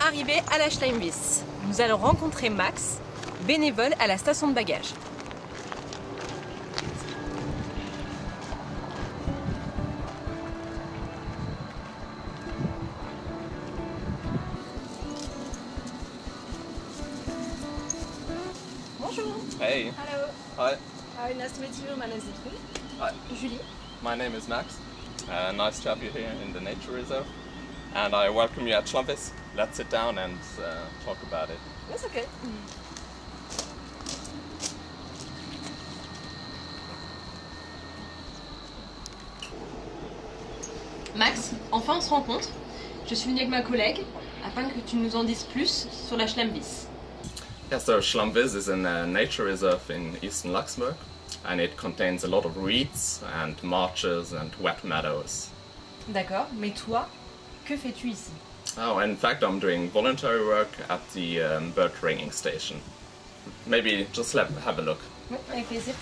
arrivés à la Schlammwiss. Nous allons rencontrer Max, bénévole à la station de bagages. Bonjour. Hey. Hello. Hi. Hi, nice to meet you. My name is Hi. Julie. My name is Max. Nice to have you here in the nature reserve. And I welcome you at Schlammwiss. Let's sit down and talk about it. That's okay. Max, enfin on se rencontre. Je suis venue avec ma collègue afin que tu nous en dises plus sur la Schlammwiss. Yeah, so Schlammwiss is a nature reserve in eastern Luxembourg, and it contains a lot of reeds and marshes and wet meadows. D'accord, mais toi, que fais-tu ici? Oh, in fact, I'm doing voluntary work at the bird ringing station. Maybe just have a look. Oui, avec plaisir.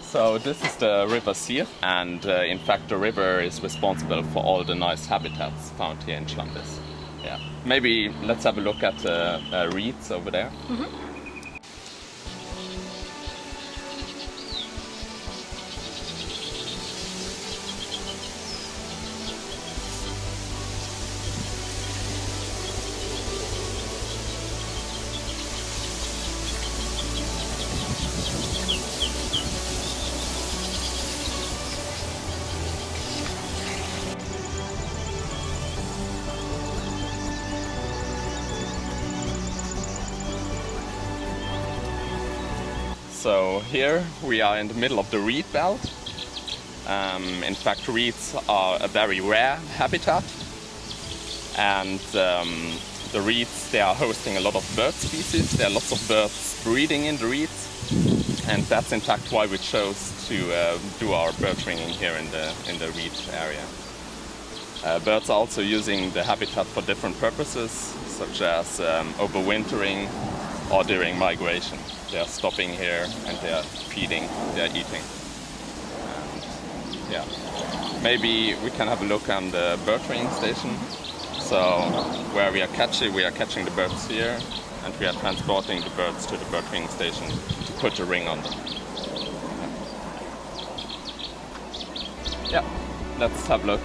So this is the river Sier, and in fact the river is responsible for all the nice habitats found here in Schlammwiss. Yeah. Maybe let's have a look at the reeds over there. Mm-hmm. So here we are in the middle of the reed belt. In fact, reeds are a very rare habitat, and the reeds, they are hosting a lot of bird species. There are lots of birds breeding in the reeds, and that's in fact why we chose to do our bird ringing here in the reed area. Birds are also using the habitat for different purposes, such as overwintering or during migration. They are stopping here and they are feeding, they are eating. And yeah, maybe we can have a look on the bird ringing station. So where we are catching the birds here, and we are transporting the birds to the bird ringing station to put a ring on them. Yeah, let's have a look.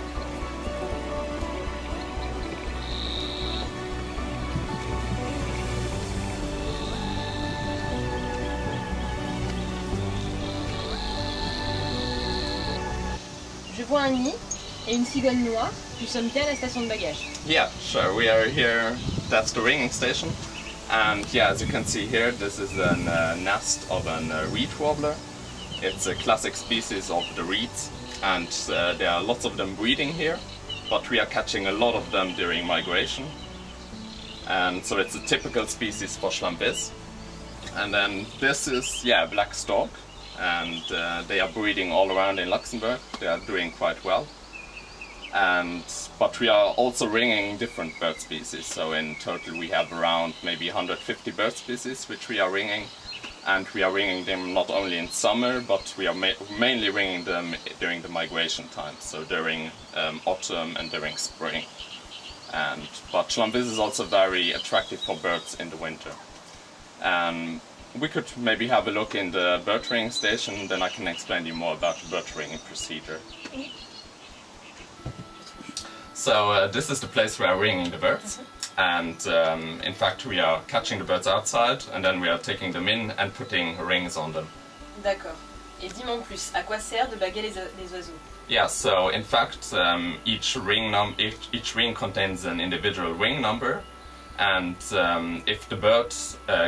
Je vois un nid et une cigogne noire. Nous sommes bien à la station de bagages. Yeah, sure. We are here. That's the ringing station, and yeah, as you can see here, this is a nest of a reed warbler. It's a classic species of the reeds, and there are lots of them breeding here, but we are catching a lot of them during migration, and so it's a typical species for Schlammwiss. And then this is black stork. And they are breeding all around in Luxembourg. They are doing quite well. But we are also ringing different bird species. So in total we have around maybe 150 bird species which we are ringing. And we are ringing them not only in summer, but we are mainly ringing them during the migration time. So during autumn and during spring. But Schlammwiss is also very attractive for birds in the winter. We could maybe have a look in the bird ringing station, then I can explain to you more about the bird ringing procedure. So this is the place where we're ringing the birds, and in fact we are catching the birds outside and then we are taking them in and putting rings on them. D'accord. Et dis-moi en plus, à quoi sert de baguer les oiseaux? Yeah, so in fact each ring contains an individual ring number. And if the bird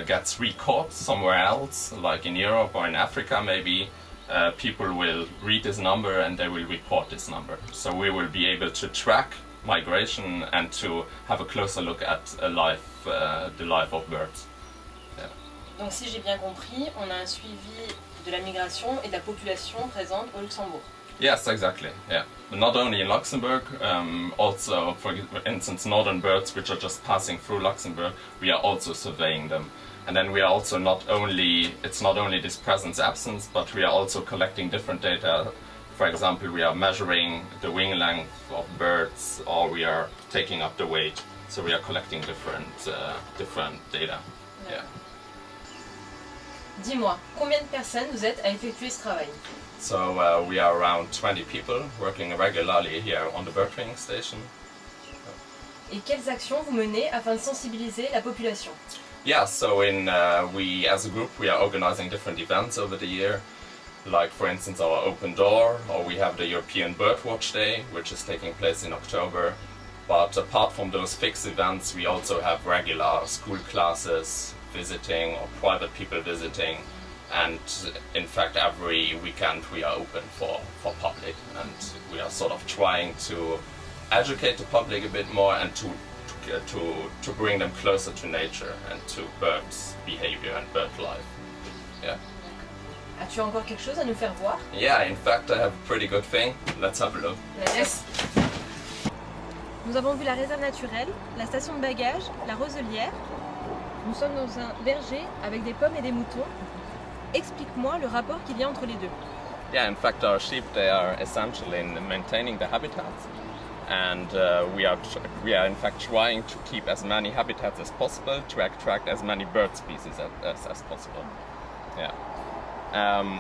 gets recaught somewhere else, like in Europe or in Africa maybe, people will read this number and they will report this number. So we will be able to track migration and to have a closer look at the life of birds. Yeah. Donc si j'ai bien compris, on a un suivi de la migration et de la population présente au Luxembourg. Yes, exactly. Yeah, but not only in Luxembourg, also for instance northern birds which are just passing through Luxembourg, we are also surveying them. And then we are also it's not only this presence-absence, but we are also collecting different data. For example, we are measuring the wing length of birds, or we are taking up the weight. So we are collecting different data. Yeah. Dis-moi, combien de personnes vous êtes à effectuer ce travail? So we are around 20 people working regularly here on the bird training station. Et quelles actions vous menez afin de sensibiliser la population? Yeah, so we as a group we are organizing different events over the year, like for instance our open door, or we have the European Birdwatch Day, which is taking place in October. But apart from those fixed events, we also have regular school classes visiting or private people visiting, and in fact every weekend we are open for public, and we are sort of trying to educate the public a bit more and to bring them closer to nature and to birds' behavior and bird life. Yeah. As-tu encore quelque chose à nous faire voir? Yeah, in fact I have a pretty good thing. Let's have a look. Yes. Nous avons vu la réserve naturelle, la station de bagages, la roselière. Nous sommes dans un berger avec des pommes et des moutons. Explique-moi le rapport qu'il y a entre les deux. Yeah, in fact our sheep, they are essential in maintaining the habitats, and we are in fact trying to keep as many habitats as possible to attract as many bird species as possible. Yeah.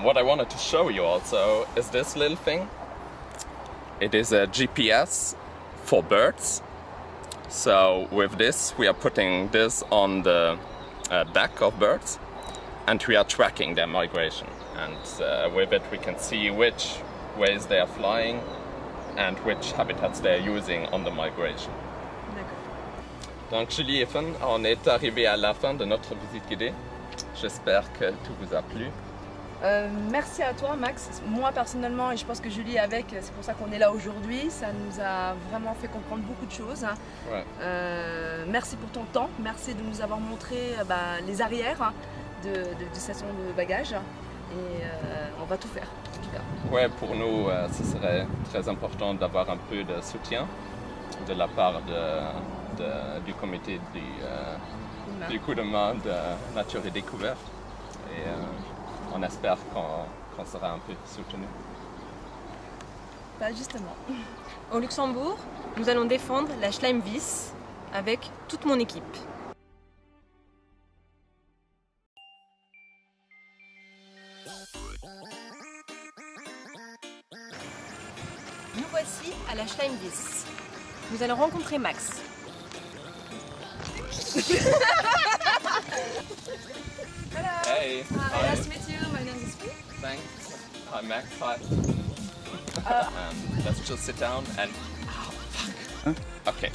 What I wanted to show you also is this little thing. It is a GPS for birds. So with this we are putting this on the back of birds, and we are tracking their migration, and with it we can see which ways they are flying and which habitats they are using on the migration. Donc Julie et Fun, on est arrivé à la fin de notre visite guidée. J'espère que tout vous a plu. Merci à toi Max, moi personnellement et je pense que Julie avec, c'est pour ça qu'on est là aujourd'hui, ça nous a vraiment fait comprendre beaucoup de choses. Ouais. Merci pour ton temps, merci de nous avoir montré les arrières de station de bagages et on va tout faire en tout cas. Ouais, pour nous ce serait très important d'avoir un peu de soutien de la part du comité du coup de main de nature et découverte, et on espère qu'on sera un peu soutenu. Justement. Au Luxembourg, nous allons défendre la Schlammwiss avec toute mon équipe. Nous voici à la Schlammwiss. Nous allons rencontrer Max. Hey! Nice to meet you, my name is Fun. Thanks. Hi Max, hi. Let's just sit down and... Oh, fuck. Huh? Okay.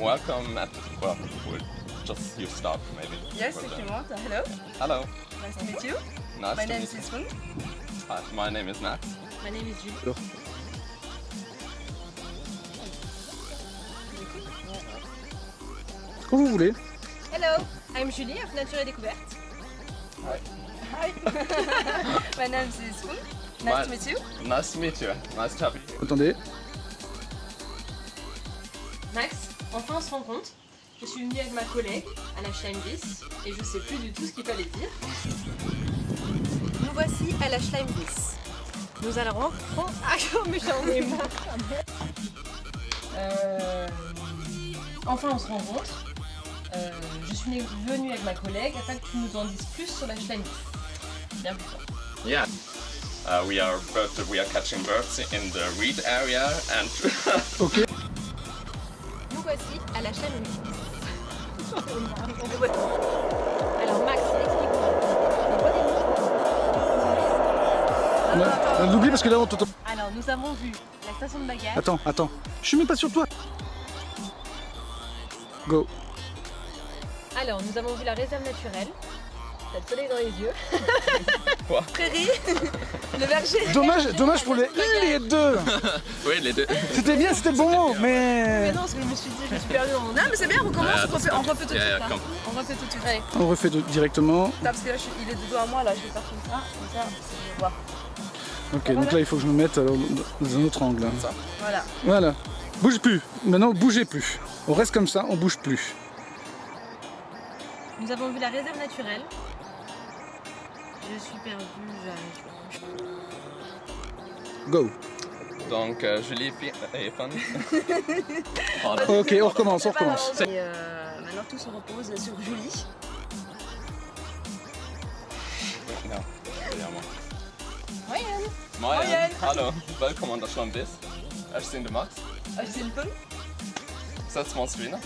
Welcome we'll just you start maybe. Yes, if you want. Hello. Hello. Nice to meet you. Nice My to name meet is you. Fun. Hi, my name is Max. My name is Julie. Quand vous voulez. Hello, I'm Julie of Nature et Découverte. Hi. My name is Fun. Nice to meet you. Nice to meet you. Nice to have you. Attendez. Max, enfin on se rencontre. Je suis venue avec ma collègue à la Schlammwiss et je sais plus du tout ce qu'il fallait dire. Nous voici à la Schlammwiss. Nous allons rencontrer... Ah mais j'en ai marre. Enfin on se rencontre. Je suis venue avec ma collègue afin que tu nous en dises plus sur la Schlammwiss. Bien plus fort. Yeah. We are catching birds in the reed area and... Ok. Nous voici à la Schlammwiss. Alors Max, explique-moi. N'oublie parce que là on t'entend. Alors nous avons vu la station de bagages. Attends. Je suis même pas sur toi. Go. Alors nous avons vu la réserve naturelle. T'as le soleil dans les yeux. Quoi? Prairie, le berger. Dommage pour les deux. Oui, les deux. C'était bien, c'était bon, Mais mais... non, parce que je me suis dit, je me suis perdue dans mon... Non mais c'est bien, on recommence, on refait tout de suite là. Come. On refait tout de suite. Allez. On refait directement. Parce que là il est de dos à moi, là je vais faire comme ça, je vais voir. Ok, donc là il faut que je me mette dans un autre angle. Ça. Voilà. Voilà. Bouge plus. Maintenant, bougez plus. On reste comme ça, on bouge plus. Nous avons vu la réserve naturelle. Je suis perdue, j'arrive. Go. Donc, Julie et Fan. Pardon. Ok, on recommence, on recommence. Et maintenant tout se repose sur Julie. Ja, ja man. Moyenne. Moin, hallo, willkommen an der Schlammwiss. Ich bin der Max. C'est le peu. Setzen wir uns rein.